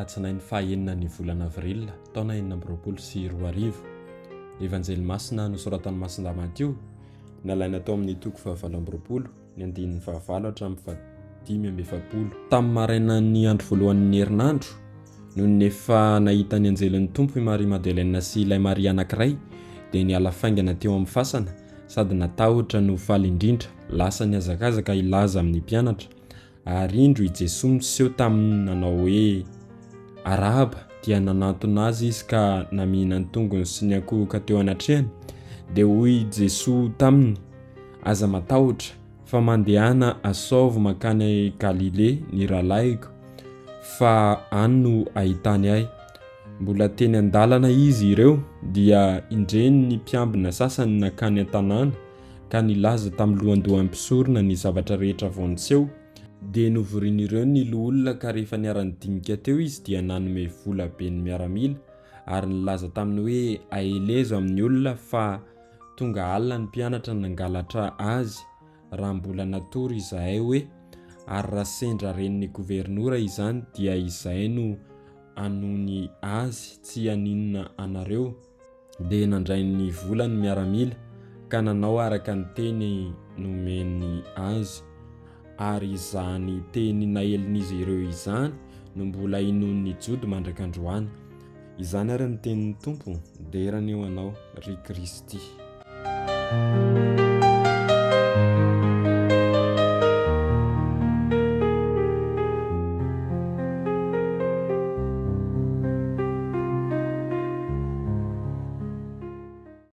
Alatsinainy herinandro volana Avril taona 2024. Evanjely Masina nosoratan'i Masina Matio nalaina tao amin'ny toko 7 ny andininy 9 hatramin'ny 10. Tamin'ny marainan'ny andro voalohany herinandro no nefa nahita ny Anjelin'ny Tompo Maria Madelena sy ilay Maria anankiray dia niala faingana teo amin'ny fasana sady natahotra no faly indrindra, lasa niazakazaka ilaza amin'ny mpianatra ary indro i Jesosy miseho taminy nanao hoe arahaba dia nanantona azy izy ka namihina ny tongony sy ny akoho ka teo anatrehany dia hoy Jesosy taminy, aza matahotra fa mandehana Asaovy mankany Galilea ny rahalahiko fa any no hahitany ahy. Mbola teny an-dalana izy ireo dia indreny ny mpiambina sasany nakany an-tanàna ka nilaza tamin'ny lohandohan'ny mpisorona ny zavatra rehetra vao niseho. Dia novorîn'ireo ny olona ka rehefa niara-nidinika teo izy dia nanome vola be ny miaramila ary nilaza taminy hoe aelezo amin'ny olona fa tonga alina ny mpianatra nangalatra azy raha mbola natory izahay hoe ary raha sendra ren'ny gobernora izany dia izahay no anony azy tsy aninona anareo. Dia nandray ny vola ny miaramila ka nanao araka ny teny nomeny azy ary izany teny naelin'izy ireo izany no mbola inoan'ny jody mandrakandroany. Izany ary ny tenin'ny Tompo, derany eo anao ry Kristy.